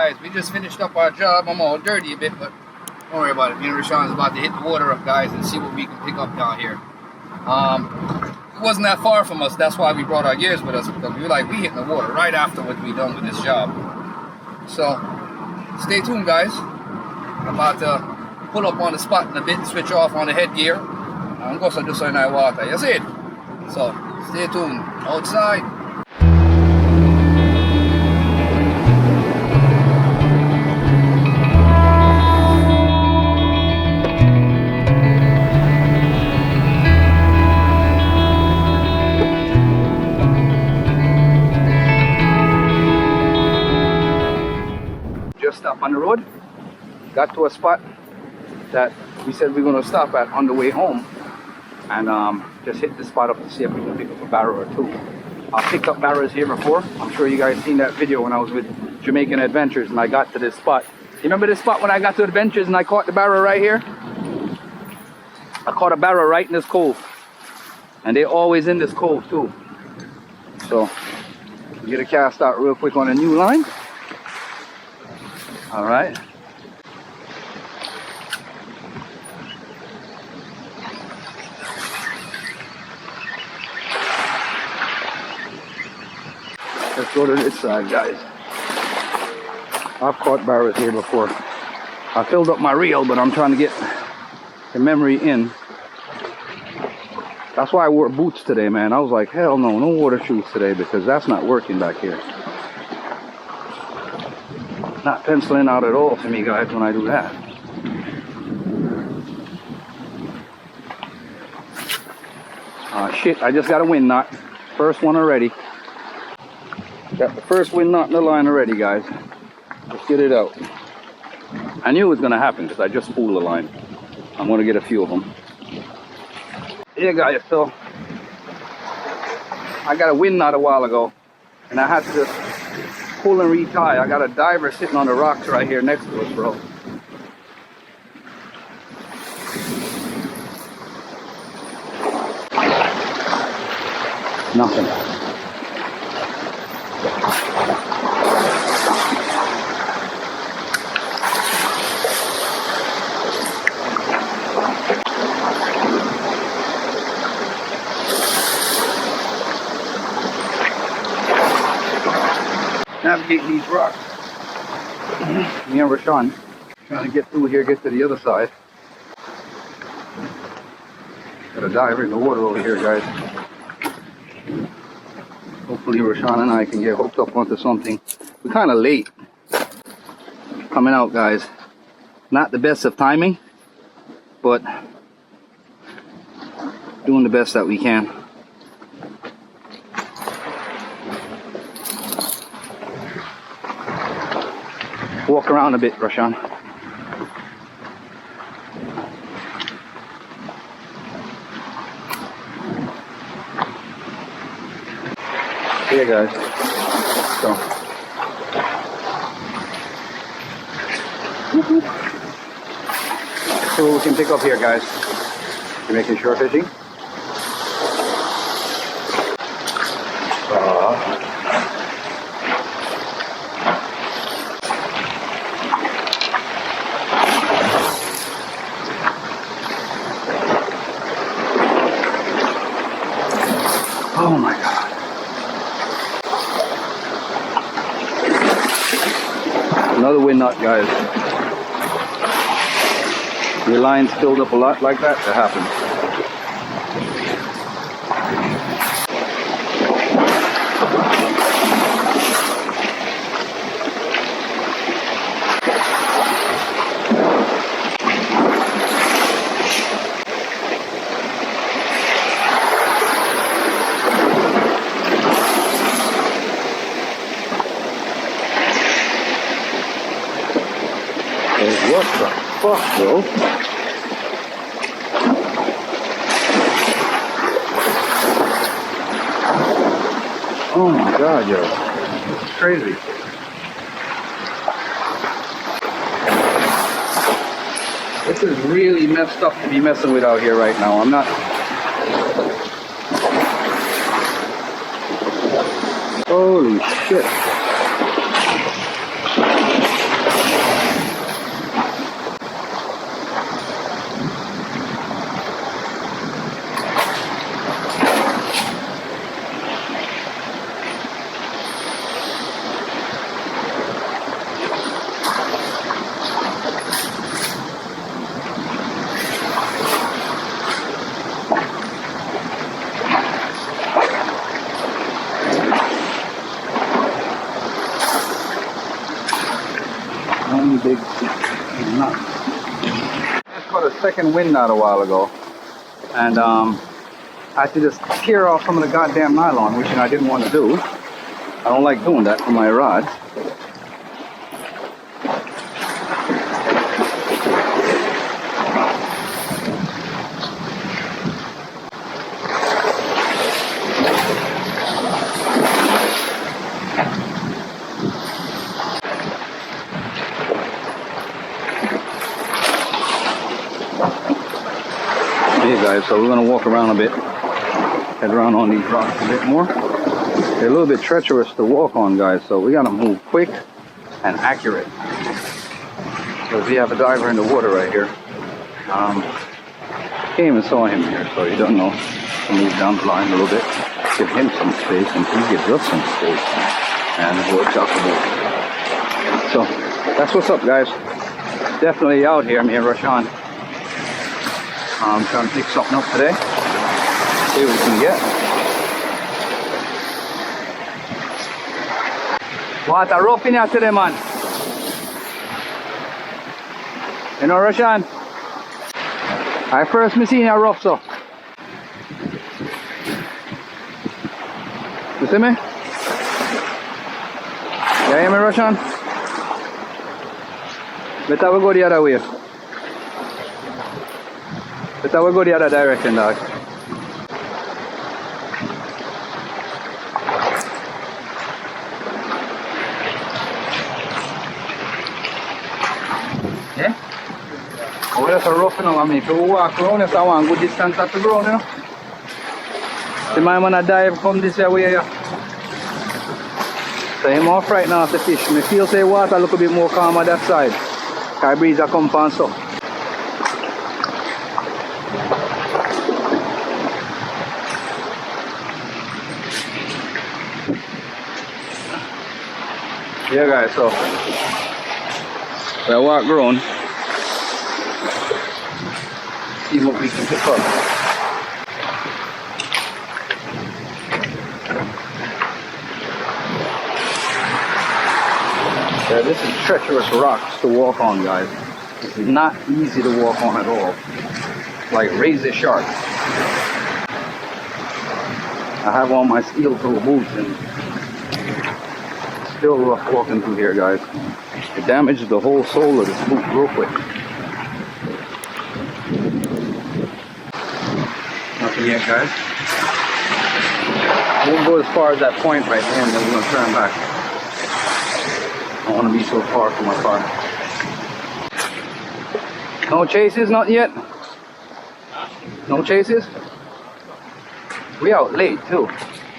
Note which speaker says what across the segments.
Speaker 1: guys, we just finished up our job. I'm all dirty a bit, but don't worry about it. Me and Rashawn's about to hit the water up, guys, and see what we can pick up down here. It wasn't that far from us. That's why we brought our gears with us, because we were like, we hitting the water right after what we done with this job. So stay tuned, guys. I'm about to pull up on the spot in a bit, switch off on the headgear. I'm going to do something in water. You see it? So stay tuned. Outside. Just up on the road. Got to a spot that we said we are going to stop at on the way home, and just hit the spot up to see if we can pick up a barrel or two. I've picked up barrels here before. I'm sure you guys seen that video when I was with Jamaican Adventures and I got to this spot. You remember this spot when I got to Adventures and I caught the barrel right here? I caught a barrel right in this cove, and they're always in this cove too. So get a cast out real quick on a new line. All right. Let's go to this side, guys. I've caught barrels here before. I filled up my reel, but I'm trying to get the memory in. That's why I wore boots today, man. I was like, hell no, no water shoes today, because that's not working back here. Not penciling out at all for me, guys, when I do that. Shit, I just got a wind knot. First one already. Got the first wind knot in the line already, guys. Let's get it out. I knew it was going to happen because I just pulled the line. I'm going to get a few of them. Yeah, guys, so I got a wind knot a while ago, and I had to pull and retie. I got a diver sitting on the rocks right here next to us, bro. Nothing. Navigate these rocks. Me and Rashawn trying to get through here, get to the other side. Got a diver in the water over here, guys. Hopefully Rashawn and I can get hooked up onto something. We're kind of late coming out, guys. Not the best of timing, but doing the best that we can. Walk around a bit, Rashawn. Here, guys. So. So what we can pick up here, guys. You're making shore fishing. Oh my God. Another wind knot, guys. Your line's filled up a lot like that, that happens. What the fuck, bro? Oh my God, yo. It's crazy. This is really messed up to be messing with out here right now. I'm not... Holy shit. Only big knot. Just got a second wind knot a while ago, and I had to just tear off some of the goddamn nylon, which I didn't want to do. I don't like doing that for my rods. Guys, so we're going to walk around a bit, head around on these rocks a bit more. They're a little bit treacherous to walk on, guys, so we got to move quick and accurate. Because we have a diver in the water right here. Came and saw him here, so you don't know to move down the line a little bit, give him some space, and he gives us some space, and it works out the boat. So that's what's up, guys. Definitely out here, me and Rashan. I'm trying to pick something up today. See what we can get. What a rough in here today, man. You know, Rashan? I first seen a rough, so. You see me? You hear me, Rashan? Better we go the other way. Better we go the other direction, dog. Yeah? Oh, that's a rough, you know. I mean, if you walk around, it's a one good distance at the ground, you know. The man wanna dive come this way, yeah. So I'm off right now off the fish. I feel say water a little bit more calm on that side. Cause breeze are come from so. Yeah, guys, so I walk around, see what we can pick up. Yeah, this is treacherous rocks to walk on, guys. This is not easy to walk on at all. Like razor sharp. I have on my steel toe boots and still rough walking through here, guys. It damaged the whole sole of this boot real quick. Nothing yet, guys. We'll go as far as that point right there and then we're gonna turn back. I don't want to be so far from my car. No chases, not yet. No chases. We out late too.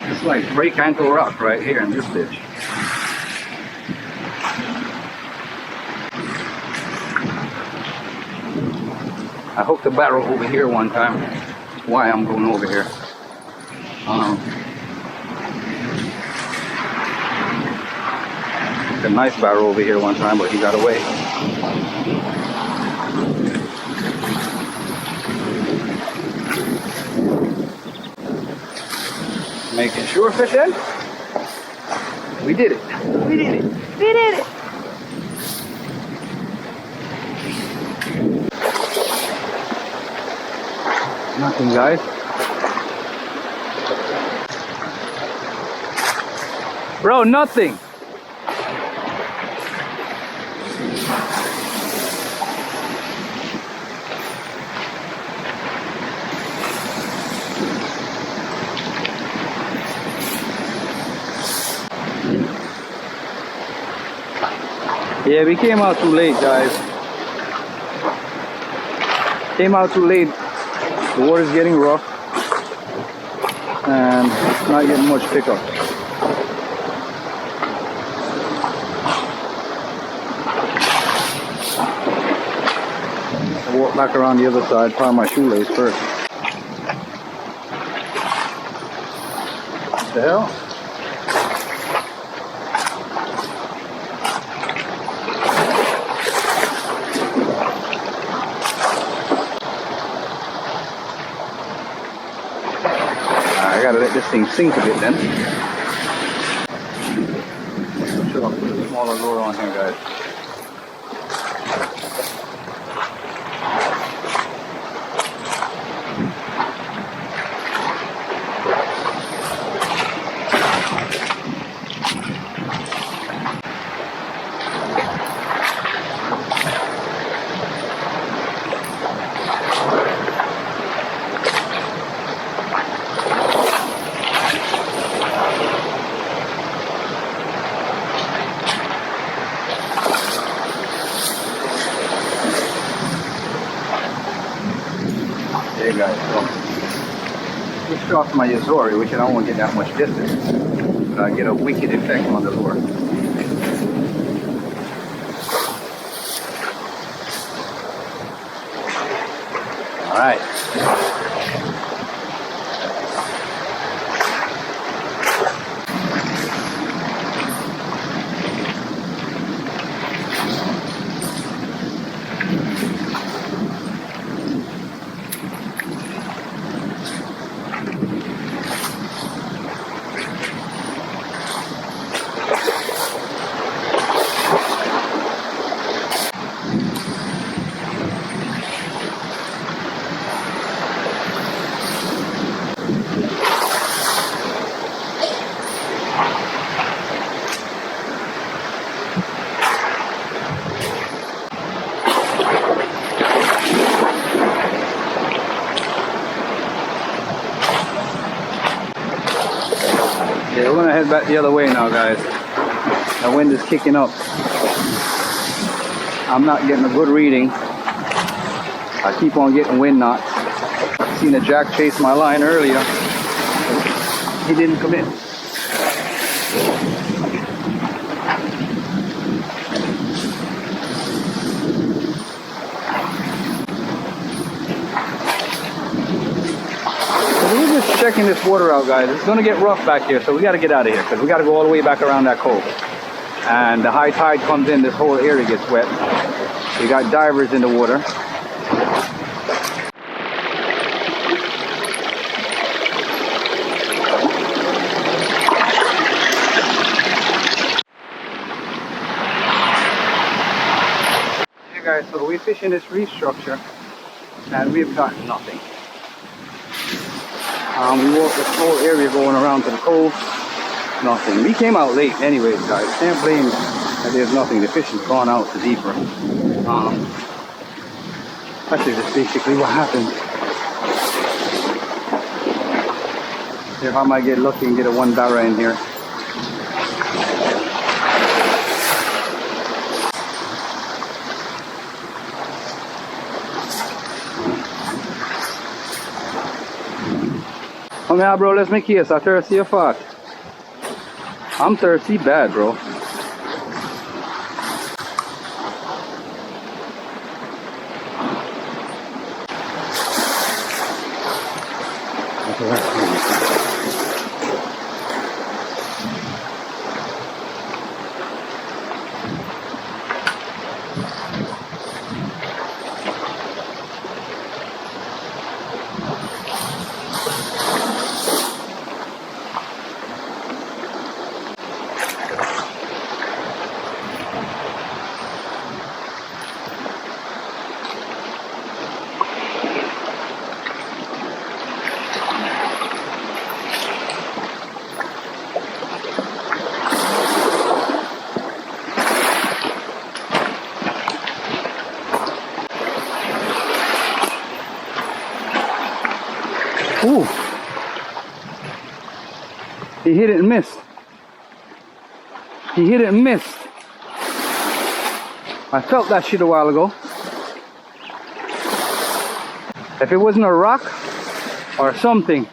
Speaker 1: It's like break ankle rock right here in this ditch. I hooked a barrel over here one time. Why I'm going over here. A nice barrel over here one time, but he got away. Making sure fit in. We did it. We did it. We did it. Nothing, guys. Bro, nothing. Yeah, we came out too late, guys. Came out too late. The water's getting rough and not getting much pickup. I'll walk back around the other side, tie my shoelace first. What the hell? I gotta let this thing sink a bit then. Sure, I'll put a smaller lure on here, guys. here, guys. So switched off my Azori, which I don't want to get that much distance, but I get a wicked effect on the lure. All right. Yeah, we're gonna head back the other way now, guys. The wind is kicking up. I'm not getting a good reading. I keep on getting wind knots. I seen a jack chase my line earlier. He didn't come in. We're just checking this water out, guys. It's going to get rough back here, so we got to get out of here because we got to go all the way back around that cove. And the high tide comes in, this whole area gets wet. We got divers in the water. Hey guys, so we fish in this reef structure and we've got nothing. We walked this whole area going around to the cove. Nothing. We came out late anyways, guys. Can't blame that there's nothing. The fish has gone out to deeper. That's just basically what happened. If I might get lucky and get a 1 barra in here. Come here, bro. Let's make this. I'm thirsty or fat. I'm thirsty bad, bro. Ooh. He hit it and missed. He hit it and missed. I felt that shit a while ago. If it wasn't a rock or something.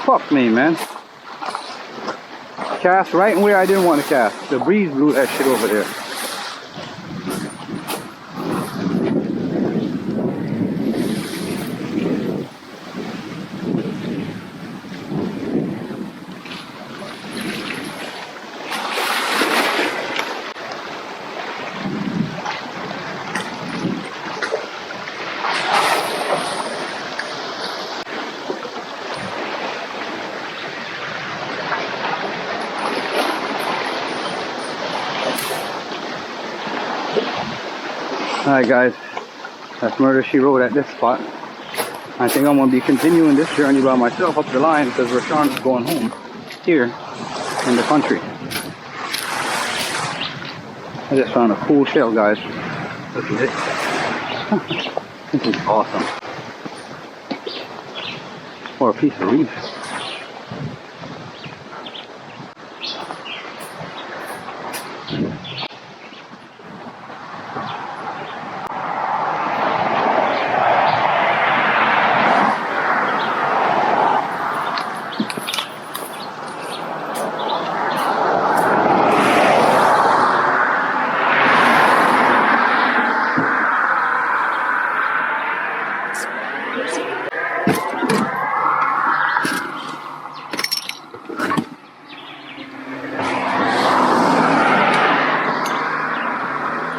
Speaker 1: Fuck me, man. Cast right where I didn't want to cast. The breeze blew that shit over there. Alright guys, that's Murder She Wrote at this spot. I think I'm going to be continuing this journey by myself up the line because Rashawn's going home here in the country. I just found a cool shell, guys. Look at this. This is awesome. Or a piece of reef.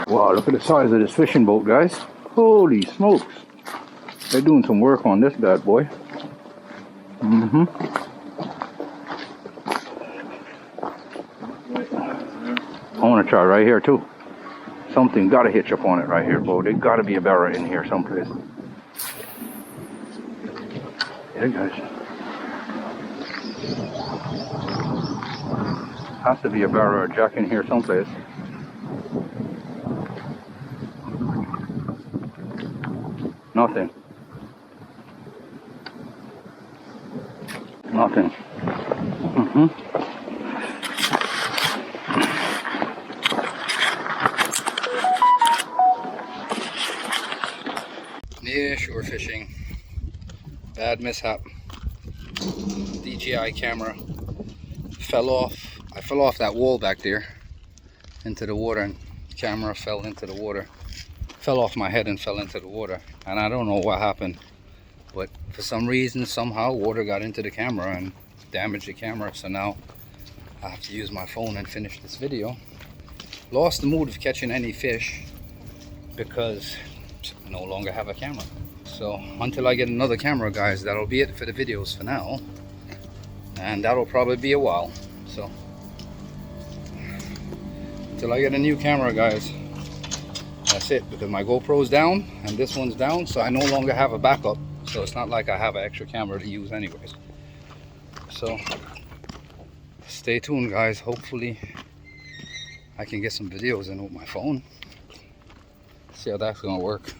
Speaker 1: Wow, look at the size of this fishing boat, guys. Holy smokes. They're doing some work on this bad boy. I want to try right here too. Something got to hitch up on it right here, bro. There got to be a barra in here someplace. Yeah, guys. Has to be a barra or jack in here someplace. Nothing. Nothing. Near shore fishing. Bad mishap. DJI camera fell off. I fell off that wall back there into the water, and the camera fell into the water. Fell off my head and fell into the water, and I don't know what happened, but for some reason, somehow water got into the camera and damaged the camera. So now I have to use my phone and finish this video. Lost the mood of catching any fish because I no longer have a camera. So until I get another camera, guys, that'll be it for the videos for now, and that'll probably be a while. So until I get a new camera, guys, that's it, because my GoPro's down and this one's down, so I no longer have a backup. So it's not like I have an extra camera to use anyways. So stay tuned, guys. Hopefully I can get some videos in with my phone. See how that's gonna work.